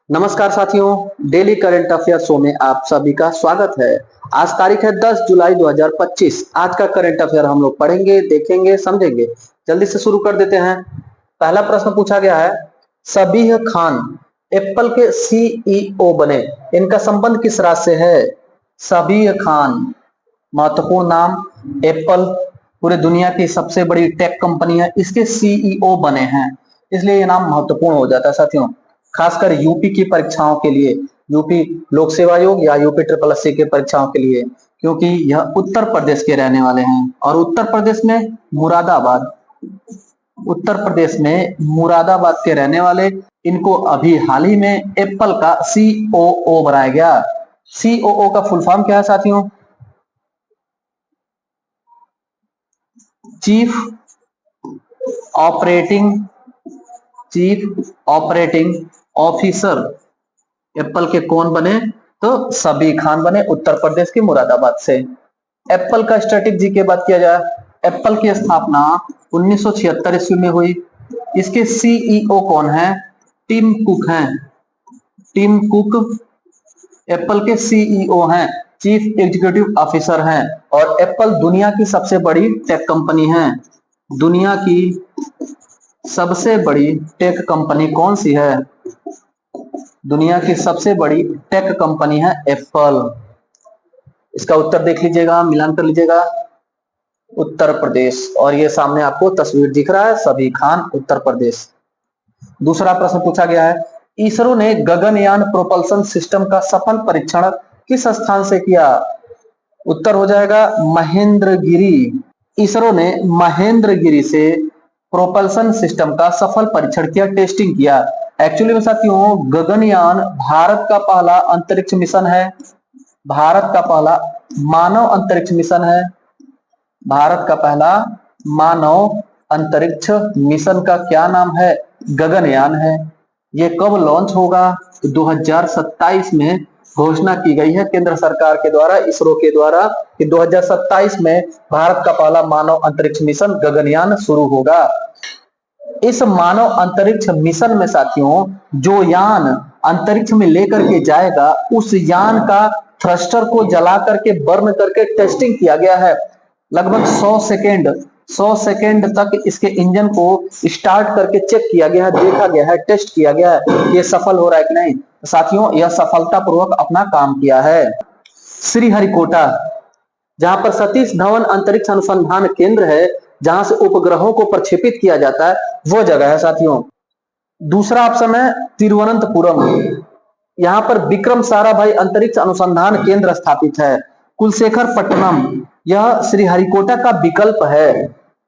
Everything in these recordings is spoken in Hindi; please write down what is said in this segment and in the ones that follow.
नमस्कार साथियों, डेली करंट अफेयर शो में आप सभी का स्वागत है। आज तारीख है 10 जुलाई 2025। आज का करंट अफेयर हम लोग पढ़ेंगे, देखेंगे, समझेंगे। जल्दी से शुरू कर देते हैं। पहला प्रश्न पूछा गया है, सबीह खान एप्पल के सीईओ बने, इनका संबंध किस राज्य से है? सबीह खान, महत्वपूर्ण नाम, एप्पल पूरे दुनिया की सबसे बड़ी टेक कंपनी है, इसके सीईओ बने हैं, इसलिए ये नाम महत्वपूर्ण हो जाता है साथियों। खासकर यूपी की परीक्षाओं के लिए, यूपी लोक सेवा आयोग या यूपी ट्रिपल एससी के परीक्षाओं के लिए, क्योंकि यह उत्तर प्रदेश के रहने वाले हैं और उत्तर प्रदेश में मुरादाबाद, उत्तर प्रदेश में मुरादाबाद के रहने वाले, इनको अभी हाल ही में एप्पल का सीओओ बनाया गया। सीओओ का फुल फॉर्म क्या है साथियों? Chief operating officer. एप्पल के कौन बने? तो सबीह खान बने, उत्तर प्रदेश के मुरादाबाद से। एप्पल का स्ट्रेटेजी की बात किया जाए, एप्पल की स्थापना 1976 ईस्वी में हुई। इसके सीईओ कौन है? टिम कुक हैं। टिम कुक एप्पल के सीईओ हैं, चीफ एग्जीक्यूटिव ऑफिसर हैं। और एप्पल दुनिया की सबसे बड़ी टेक कंपनी है। दुनिया की सबसे बड़ी टेक कंपनी कौन सी है? दुनिया की सबसे बड़ी टेक कंपनी है एप्पल। इसका उत्तर देख लीजिएगा, मिलान कर लीजिएगा, उत्तर प्रदेश। और ये सामने आपको तस्वीर दिख रहा है, सबीह खान, उत्तर प्रदेश। दूसरा प्रश्न पूछा गया है, इसरो ने गगनयान प्रोपल्सन सिस्टम का सफल परीक्षण किस स्थान से किया? उत्तर हो जाएगा महेंद्रगिरी। इसरो ने महेंद्रगिरी से प्रोपल्सन सिस्टम का सफल परीक्षण किया, टेस्टिंग किया। एक्चुअली में साथियों, गगनयान भारत का पहला अंतरिक्ष मिशन है, भारत का पहला मानव अंतरिक्ष मिशन है। भारत का पहला मानव अंतरिक्ष मिशन का क्या नाम है? गगनयान है। ये कब लॉन्च होगा? 2027 में घोषणा की गई है केंद्र सरकार के द्वारा, इसरो के द्वारा, कि 2027 में भारत का पहला मानव अंतरिक्ष मिशन गगनयान शुरू होगा। इस मानव अंतरिक्ष मिशन में साथियों, जो यान अंतरिक्ष में लेकर के जाएगा, उस यान का थ्रस्टर को जला करके, बर्न करके टेस्टिंग किया गया है। लगभग 100 सेकेंड तक इसके इंजन को स्टार्ट करके चेक किया गया है, देखा गया है, टेस्ट किया गया है, ये सफल हो रहा है कि नहीं। साथियों, यह सफलतापूर्वक अपना काम किया है। श्रीहरिकोटा, जहां पर सतीश धवन अंतरिक्ष अनुसंधान केंद्र है, जहां से उपग्रहों को प्रक्षेपित किया जाता है, वो जगह है साथियों। दूसरा ऑप्शन है तिरुवनंतपुरम। यहाँ पर विक्रम साराभाई अंतरिक्ष अनुसंधान केंद्र स्थापित है। कुलशेखर पट्टनम, यह श्रीहरिकोटा का विकल्प है।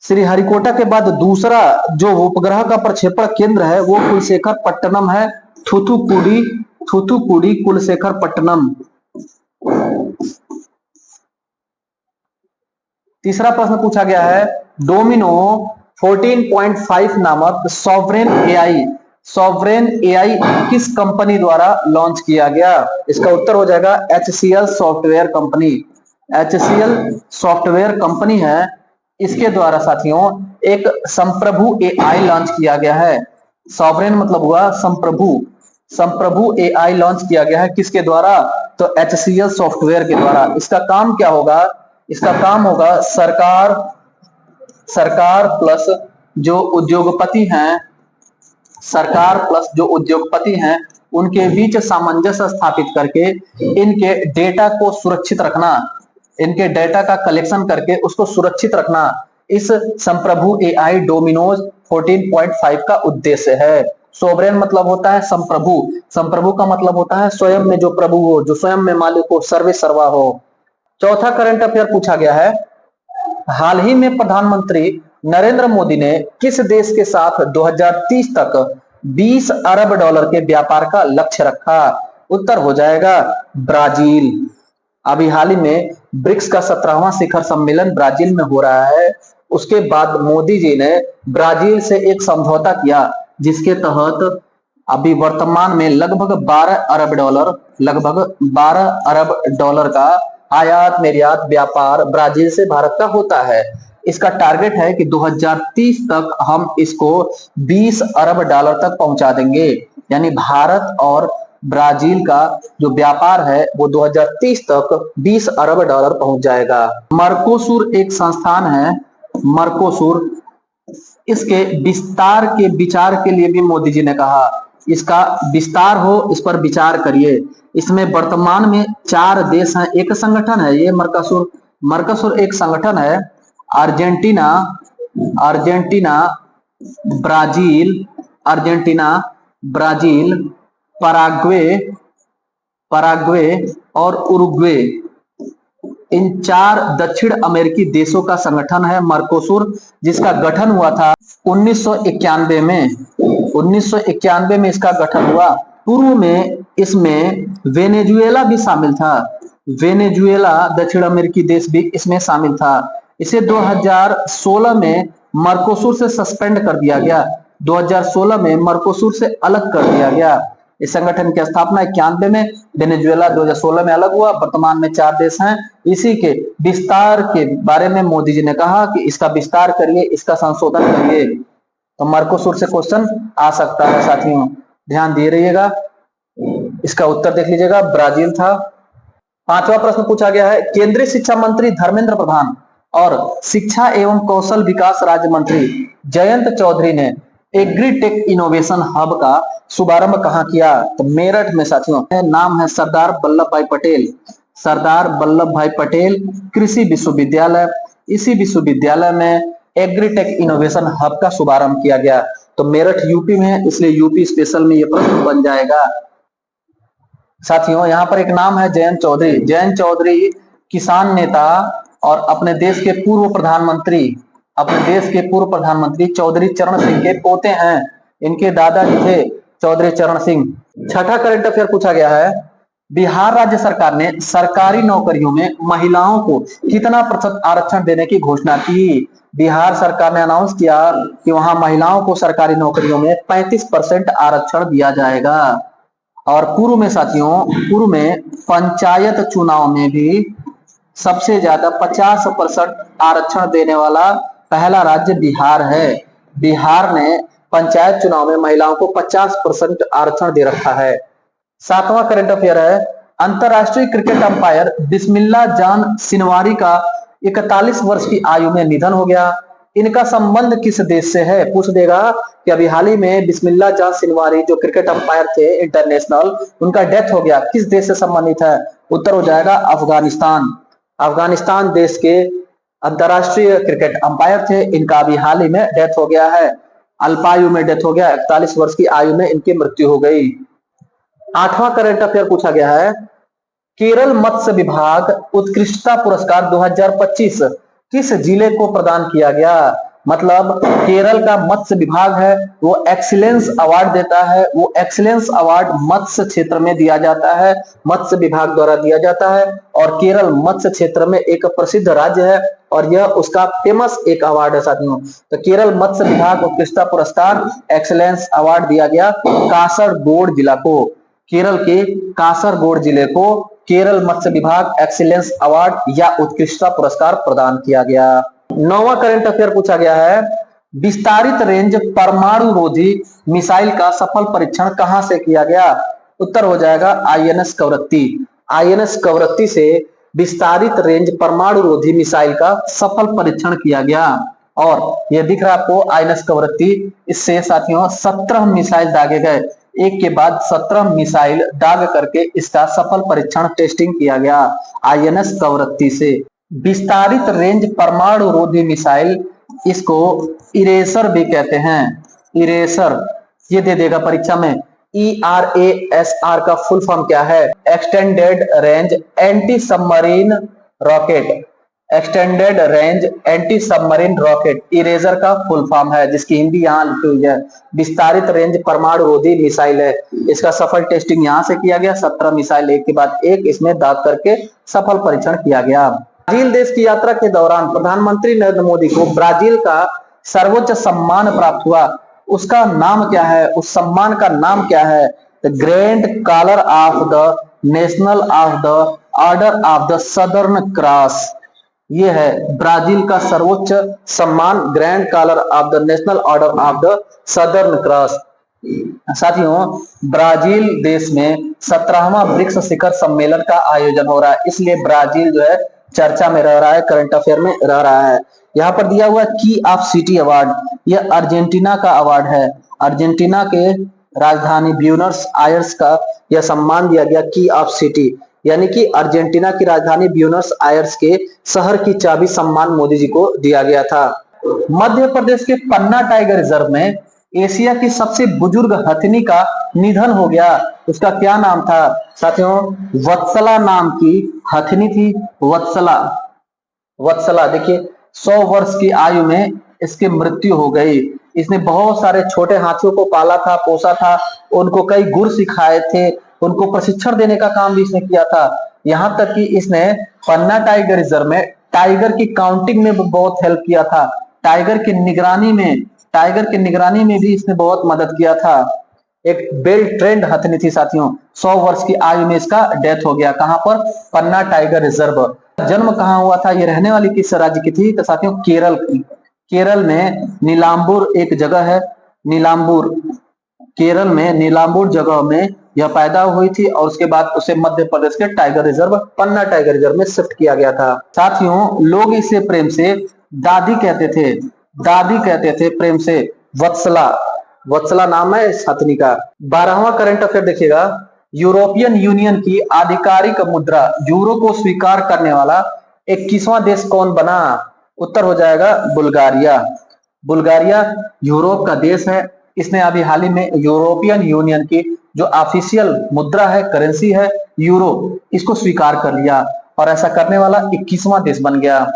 श्रीहरिकोटा के बाद दूसरा जो उपग्रह का प्रक्षेपण केंद्र है, वो कुलशेखर पट्टनम है। थूथुकुडी कुलशेखर पट्टनम। तीसरा प्रश्न पूछा गया है, डोमिनो 14.5 नामक सॉवरेन एआई किस कंपनी द्वारा लॉन्च किया गया? इसका उत्तर हो जाएगा HCL software company. HCL software company है, इसके द्वारा साथियों एक संप्रभु एआई लॉन्च किया गया है। सॉवरेन मतलब हुआ संप्रभु, संप्रभु एआई लॉन्च किया गया है, किसके द्वारा? तो HCL सॉफ्टवेयर के द्वारा। इसका काम क्या होगा? इसका काम होगा सरकार प्लस जो उद्योगपति हैं, सरकार प्लस जो उद्योगपति हैं, उनके बीच सामंजस्य स्थापित करके इनके डेटा को सुरक्षित रखना, इनके डेटा का कलेक्शन करके उसको सुरक्षित रखना, इस संप्रभु एआई डोमिनोज 14.5 का उद्देश्य है। सोवरेन मतलब होता है संप्रभु, संप्रभु का मतलब होता है स्वयं में जो प्रभु हो, जो स्वयं में मालिक हो, सर्वे सर्वा हो। चौथा करंट अफेयर पूछा गया है, हाल ही में प्रधानमंत्री नरेंद्र मोदी ने किस देश के साथ 2030 तक 20 अरब डॉलर के व्यापार का लक्ष्य रखा? उत्तर हो जाएगा ब्राजील। अभी हाल ही में ब्रिक्स का 17वां शिखर सम्मेलन ब्राजील में हो रहा है। उसके बाद मोदी जी ने ब्राजील से एक समझौता किया, जिसके तहत अभी वर्तमान में लगभग 12 अरब डॉलर का आयात निर्यात व्यापार ब्राजील से भारत का होता है। इसका टारगेट है कि 2030 तक हम इसको 20 अरब डॉलर तक पहुंचा देंगे। यानी भारत और ब्राजील का जो व्यापार है वो 2030 तक 20 अरब डॉलर पहुंच जाएगा। मर्कोसुर एक संस्थान है, मर्कोसुर, इसके विस्तार के विचार के लिए भी मोदी जी ने कहा इसका विस्तार हो, इस पर विचार करिए। इसमें वर्तमान में 4 देश हैं, एक संगठन है ये मर्कोसुर। मर्कोसुर एक संगठन है। Argentina, Argentina, Brazil, Argentina, Brazil, Paraguay, Paraguay और उरुग्वे, इन 4 दक्षिण अमेरिकी देशों का संगठन है मर्कोसुर, जिसका गठन हुआ था 1991 में। 1991 में इसका गठन हुआ। पूर्व में इसमें वेनेजुएला भी शामिल था। वेनेजुएला दक्षिण अमेरिकी देश भी इसमें शामिल था। इसे 2016 में मर्कोसुर से सस्पेंड कर दिया गया। 2016 में मर्कोसुर से अलग कर दिया गया। इस संगठन की स्थापना 91 में, वेनेजुएला 2016 में अलग हुआ। वर्तमान में 4 देश हैं। इसी के विस्तार के बारे में मोदी जी ने कहा कि इसका विस्तार करिए, इसका संशोधन करिए। तो मर्कोसुर से क्वेश्चन आ सकता है साथियों, ध्यान दिए रहिएगा। इसका उत्तर देख लीजिएगा, ब्राजील था। 5वां प्रश्न पूछा गया है, केंद्रीय शिक्षा मंत्री धर्मेंद्र प्रधान और शिक्षा एवं कौशल विकास राज्य मंत्री जयंत चौधरी ने एग्रीटेक इनोवेशन हब का शुभारंभ कहां किया? तो मेरठ में साथियों। नाम है सरदार वल्लभ भाई पटेल, सरदार वल्लभ भाई पटेल कृषि विश्वविद्यालय। इसी विश्वविद्यालय में एग्रीटेक इनोवेशन हब का शुभारंभ किया गया। तो मेरठ यूपी में है, इसलिए यूपी स्पेशल में यह प्रश्न बन जाएगा। साथियों यहाँ पर एक नाम है जयंत चौधरी। जयंत चौधरी किसान नेता और अपने देश के पूर्व प्रधानमंत्री, अपने देश के पूर्व प्रधानमंत्री चौधरी चरण सिंह के पोते हैं। इनके दादाजी थे चौधरी चरण सिंह। 6ठा करंट अफेयर पूछा गया है, बिहार राज्य सरकार ने सरकारी नौकरियों में महिलाओं को कितना प्रतिशत आरक्षण देने की घोषणा की? बिहार सरकार ने अनाउंस किया कि वहां महिलाओं को सरकारी नौकरियों में 35% आरक्षण दिया जाएगा। और पूर्व में साथियों, पूर्व में पंचायत चुनाव में भी सबसे ज्यादा 50% आरक्षण देने वाला पहला राज्य बिहार है। बिहार ने पंचायत चुनाव में महिलाओं को 50% आरक्षण दे रखा है। 7वां करंट अफेयर है, अंतरराष्ट्रीय क्रिकेट अंपायर बिस्मिल्लाह जान सिनवारी का 41 वर्ष की आयु में निधन हो गया। इनका संबंध किस देश से है? पूछ देगा कि अभी हाल ही में बिस्मिल्लाह जान सिनवारी जो क्रिकेट अंपायर थे इंटरनेशनल, उनका डेथ हो गया। किस देश से संबंधित है? उत्तर हो जाएगा अफगानिस्तान। अफगानिस्तान देश के अंतरराष्ट्रीय क्रिकेट अंपायर थे। इनका अभी हाल ही में डेथ हो गया है, अल्पायु में डेथ हो गया। 41 वर्ष की आयु में इनकी मृत्यु हो गई। 8वां करंट अफेयर पूछा गया है, केरल मत्स्य विभाग उत्कृष्टता पुरस्कार 2025 किस जिले को प्रदान किया गया? मतलब केरल का मत्स्य विभाग है वो एक्सीलेंस अवार्ड देता है। वो एक्सीलेंस अवार्ड मत्स्य क्षेत्र में दिया जाता है, मत्स्य विभाग द्वारा दिया जाता है। और केरल मत्स्य क्षेत्र में एक प्रसिद्ध राज्य है और यह उसका फेमस एक अवार्ड है साथियों। तो केरल मत्स्य विभाग उत्कृष्टता पुरस्कार एक्सीलेंस अवार्ड दिया गया कासरगोड जिला को। केरल के कासरगोड जिले को केरल मत्स्य विभाग एक्सीलेंस अवार्ड या उत्कृष्टता पुरस्कार प्रदान किया गया। 9वां करंट अफेयर पूछा गया है, विस्तारित रेंज परमाणु रोधी मिसाइल का सफल परीक्षण कहां से किया गया? उत्तर हो जाएगा आईएनएस कवरत्ती। आईएनएस कवरत्ती से विस्तारित रेंज परमाणु रोधी मिसाइल का सफल परीक्षण किया गया। और यह दिख रहा है आपको आईएनएस कवरत्ती। इससे साथियों 17 मिसाइल दागे गए, एक के बाद 17 मिसाइल दाग करके इसका सफल परीक्षण टेस्टिंग किया गया आईएनएस कवरत्ती से। विस्तारित रेंज परमाणु रोधी मिसाइल, इसको इरेसर भी कहते हैं। इरेसर ये दे देगा परीक्षा में। ERASR का फुल फॉर्म क्या है? Extended range anti submarine rocket. Extended range anti submarine rocket eraser का फुल फॉर्म है, जिसकी हिंदी यहाँ लिखी हुई है। विस्तारित रेंज परमाणु रोधी मिसाइल है। इसका सफल टेस्टिंग यहाँ से किया गया। 17 मिसाइल एक के बाद एक इसमें दाग करके सफल परीक्षण किया गया। ब्राजील देश की यात्रा के दौरान प्रधानमंत्री नरेंद्र मोदी को ब्राजील का सर्वोच्च सम्मान प्राप्त हुआ, उसका नाम क्या है? उस सम्मान का नाम क्या है? The grand collar of the national of the order of the Southern Cross. ये है ब्राजील का सर्वोच्च सम्मान, grand collar of the national order of the Southern Cross. साथियों, ब्राजील देश में 17वां ब्रिक्स शिखर सम्मेलन का आयोजन हो रहा है, इसलिए ब्राजील जो है चर्चा में रह रहा है, करंट अफेयर में रह रहा है। यहाँ पर दिया हुआ की ऑफ सिटी अवार्ड, यह अर्जेंटीना का अवार्ड है। अर्जेंटीना के राजधानी ब्यूनस आयर्स का यह सम्मान दिया गया की ऑफ सिटी, यानी कि अर्जेंटीना की राजधानी ब्यूनस आयर्स के शहर की चाबी सम्मान मोदी जी को दिया गया था। मध्य प्रदेश के पन्ना टाइगर रिजर्व में एशिया की सबसे बुजुर्ग हथिनी का निधन हो गया। उसका क्या नाम था साथियों? वत्सला नाम की हथिनी थी, वत्सला। वत्सला देखिए 100 वर्ष की आयु में इसकी मृत्यु हो गई। इसने बहुत सारे छोटे हाथियों को पाला था, पोसा था, उनको कई गुर सिखाए थे, उनको प्रशिक्षण देने का काम भी इसने किया था। यहां तक कि इसने पन्ना टाइगर रिजर्व में टाइगर की काउंटिंग में बहुत हेल्प किया था। टाइगर की निगरानी में भी इसने बहुत मदद किया था। एक वेल ट्रेंड हथिनी थी साथियों। 100 वर्ष की आयु में इसका डेथ हो गया। कहां पर? पन्ना टाइगर रिजर्व। जन्म कहां हुआ था? ये रहने वाली किस राज्य की थी? तो साथियों केरल की। केरल में नीलांबूर एक जगह है, नीलांबूर, केरल में नीलांबूर जगह में यह पैदा हुई थी और उसके बाद उसे मध्य प्रदेश के टाइगर रिजर्व, पन्ना टाइगर रिजर्व में शिफ्ट किया गया था। साथियों लोग इसे प्रेम से दादी कहते थे, दादी कहते थे प्रेम से। वत्सला, वत्सला नाम है इस हथिनी का। 12वां करंट अफेयर देखिएगा। यूरोपियन यूनियन की आधिकारिक मुद्रा यूरो को स्वीकार करने वाला 21वां देश कौन बना? उत्तर हो जाएगा बुल्गारिया। बुल्गारिया यूरोप का देश है। इसने अभी हाल ही में यूरोपियन यूनियन की जो ऑफिशियल मुद्रा है, करेंसी है यूरो, इसको स्वीकार कर लिया और ऐसा करने वाला 21वां देश बन गया,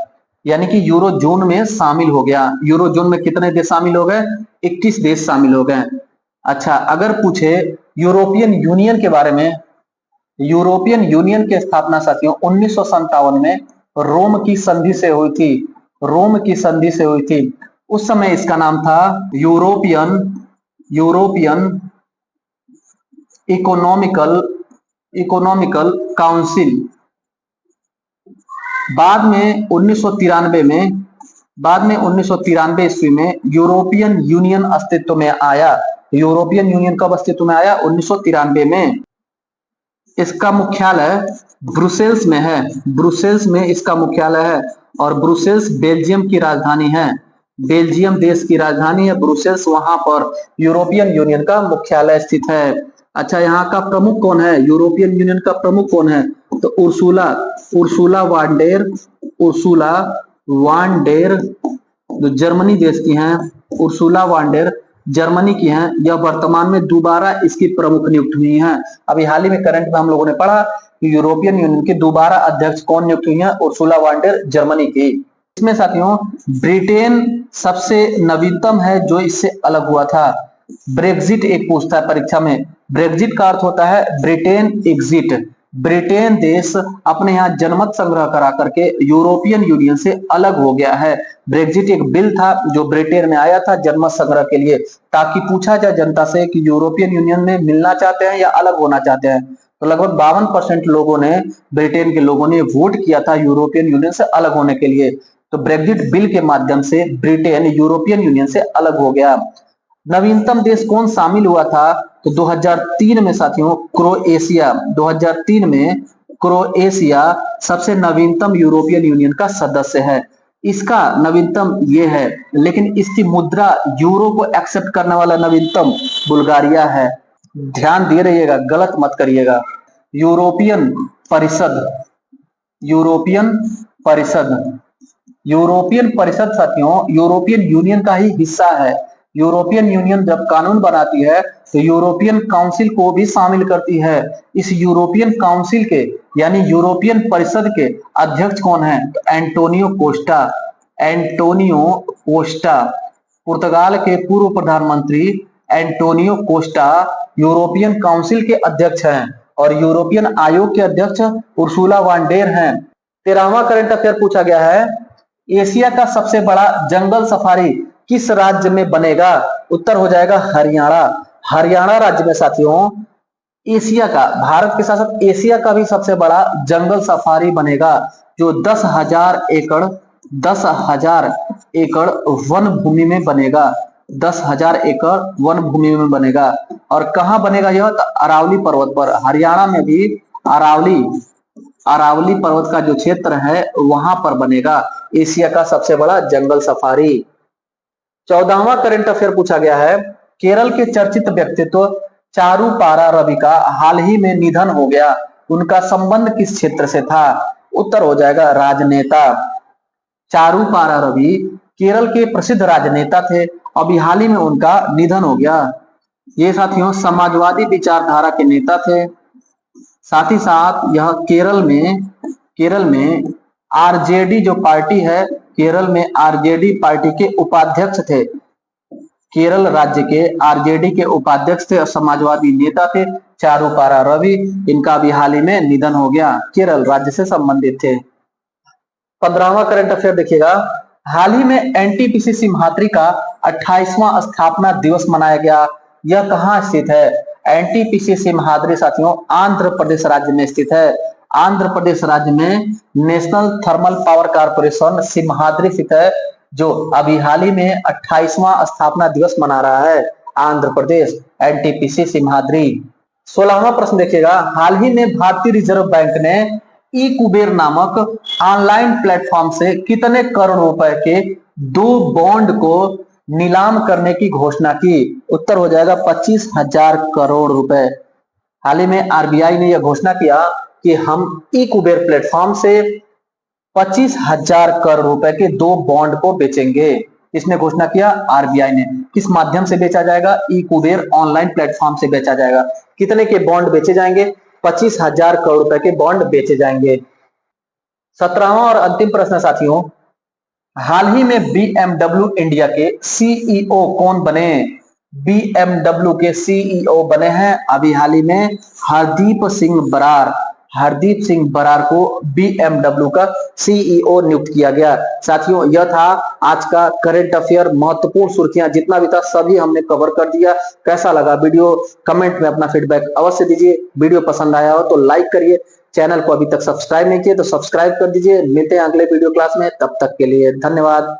यानी कि यूरो जोन में शामिल हो गया। यूरो जोन में कितने देश शामिल हो गए? 21 देश शामिल हो गए। अच्छा, अगर पूछे यूरोपियन यूनियन के बारे में, यूरोपियन यूनियन की स्थापना साथियों 1957 में रोम की संधि से हुई थी। रोम की संधि से हुई थी। उस समय इसका नाम था यूरोपियन इकोनॉमिकल काउंसिल। बाद में 1993 ईस्वी में यूरोपियन यूनियन अस्तित्व में आया। यूरोपियन यूनियन कब अस्तित्व में आया? 1993 में। इसका मुख्यालय ब्रुसेल्स में है, ब्रुसेल्स में इसका मुख्यालय है और ब्रुसेल्स बेल्जियम की राजधानी है। बेल्जियम देश की राजधानी है ब्रुसेल्स, वहां पर यूरोपियन यूनियन का मुख्यालय स्थित है। अच्छा, यहाँ का प्रमुख कौन है? यूरोपियन यूनियन का प्रमुख कौन है? तो उर्सुला वान डेर जो जर्मनी देश की हैं, उर्सुला वान डेर जर्मनी की हैं। यह वर्तमान में दोबारा इसकी प्रमुख नियुक्त हुई हैं। अभी हाल ही में करंट में हम लोगों ने पढ़ा कि यूरोपियन यूनियन की दोबारा अध्यक्ष कौन नियुक्त हुई हैं? उर्सुला वान डेर जर्मनी की। इसमें साथियों ब्रिटेन सबसे नवीनतम है जो इससे अलग हुआ था। ब्रेक्जिट एक पूछता है परीक्षा में। ब्रेक्जिट का अर्थ होता है ब्रिटेन एग्जिट। ब्रिटेन देश अपने यहाँ जनमत संग्रह करा करके यूरोपियन यूनियन से अलग हो गया है। ब्रेक्जिट एक बिल था जो ब्रिटेन में आया था जनमत संग्रह के लिए, ताकि पूछा जाए जनता से कि यूरोपियन यूनियन में मिलना चाहते हैं या अलग होना चाहते हैं। तो लगभग 52% लोगों ने, ब्रिटेन के लोगों ने वोट किया था यूरोपियन यूनियन से अलग होने के लिए। तो ब्रेक्जिट बिल के माध्यम से ब्रिटेन यूरोपियन यूनियन से अलग हो गया। नवीनतम देश कौन शामिल हुआ था? तो 2003 में साथियों क्रोएशिया। 2003 में क्रोएशिया सबसे नवीनतम यूरोपियन यूनियन का सदस्य है। इसका नवीनतम ये है, लेकिन इसकी मुद्रा यूरो को एक्सेप्ट करने वाला नवीनतम बुल्गारिया है। ध्यान दे रहिएगा, गलत मत करिएगा। यूरोपियन परिषद, यूरोपियन परिषद, यूरोपियन परिषद साथियों यूरोपियन यूनियन का ही हिस्सा है। यूरोपियन यूनियन जब कानून बनाती है तो यूरोपियन काउंसिल को भी शामिल करती है। इस यूरोपियन काउंसिल के यानी यूरोपियन परिषद के अध्यक्ष कौन है? तो एंटोनियो कोस्टा। एंटोनियो कोस्टा, पुर्तगाल के पूर्व प्रधानमंत्री एंटोनियो कोस्टा यूरोपियन काउंसिल के अध्यक्ष हैं और यूरोपियन आयोग के अध्यक्ष उर्सुला वान डेर हैं। 13वां करंट अफेयर पूछा गया है, एशिया का सबसे बड़ा जंगल सफारी किस राज्य में बनेगा? उत्तर हो जाएगा हरियाणा। हरियाणा राज्य में साथियों एशिया का, भारत के साथ साथ एशिया का भी सबसे बड़ा जंगल सफारी बनेगा। जो 10,000 एकड़ वन भूमि में बनेगा। 10,000 एकड़ वन भूमि में बनेगा। और कहाँ बनेगा यह? तो अरावली पर्वत पर। हरियाणा में भी अरावली पर्वत का जो क्षेत्र है वहां पर बनेगा एशिया का सबसे बड़ा जंगल सफारी। 14वां करंट अफेयर पूछा गया है, केरल के चर्चित व्यक्तित्व चारूपारा रवि का हाल ही में निधन हो गया, उनका संबंध किस क्षेत्र से था? उत्तर हो जाएगा राजनेता। चारूपारा रवि केरल के प्रसिद्ध राजनेता थे, अभी हाल ही में उनका निधन हो गया। ये साथियों समाजवादी विचारधारा के नेता थे। साथ ही साथ यह केरल में आरजेडी जो पार्टी है, केरल में आरजेडी पार्टी के उपाध्यक्ष थे। केरल राज्य के आरजेडी के उपाध्यक्ष थे और समाजवादी नेता थे चारूपारा रवि। इनका भी हाल ही में निधन हो गया, केरल राज्य से संबंधित थे। 15वां करंट अफेयर देखिएगा, हाल ही में एनटीपीसी सिम्हाद्री का 28वां स्थापना दिवस मनाया गया। यह कहाँ स्थित है? एनटीपीसी सिम्हाद्री साथियों आंध्र प्रदेश राज्य में स्थित है। आंध्र प्रदेश राज्य में national thermal power corporation Simhadri स्थित है, जो अभी हाल ही में 28वां स्थापना दिवस मना रहा है आंध्र प्रदेश, एनटीपीसी सिम्हाद्री। 16वां प्रश्न देखिएगा, हाल ही में भारतीय रिजर्व बैंक ने ई कुबेर नामक ऑनलाइन प्लेटफॉर्म से कितने करोड़ रुपए के 2 बॉन्ड को नीलाम करने की घोषणा की? उत्तर हो जाएगा 25,000 करोड़ रुपए। हाल ही में आरबीआई ने यह घोषणा किया कि हम ई कुबेर प्लेटफॉर्म से 25,000 करोड़ रुपए के 2 बॉन्ड को बेचेंगे। इसने घोषणा किया आरबीआई ने। किस माध्यम से बेचा जाएगा? ई कुबेर ऑनलाइन प्लेटफॉर्म से बेचा जाएगा। कितने के बॉन्ड बेचे जाएंगे? 25,000 करोड़ रुपए के बॉन्ड बेचे जाएंगे। 17वां और अंतिम प्रश्न साथियों, हाल ही में बीएमडब्ल्यू इंडिया के सीईओ कौन बने? बीएमडब्ल्यू के सीईओ बने हैं अभी हाल ही में हरदीप सिंह बरार। हरदीप सिंह बरार को बीएमडब्ल्यू का सीईओ नियुक्त किया गया। साथियों यह था आज का करंट अफेयर, महत्वपूर्ण सुर्खियां जितना भी था सभी हमने कवर कर दिया। कैसा लगा वीडियो? कमेंट में अपना फीडबैक अवश्य दीजिए। वीडियो पसंद आया हो तो लाइक करिए। चैनल को अभी तक सब्सक्राइब नहीं किए तो सब्सक्राइब कर दीजिए। मिलते हैं अगले वीडियो क्लास में, तब तक के लिए धन्यवाद।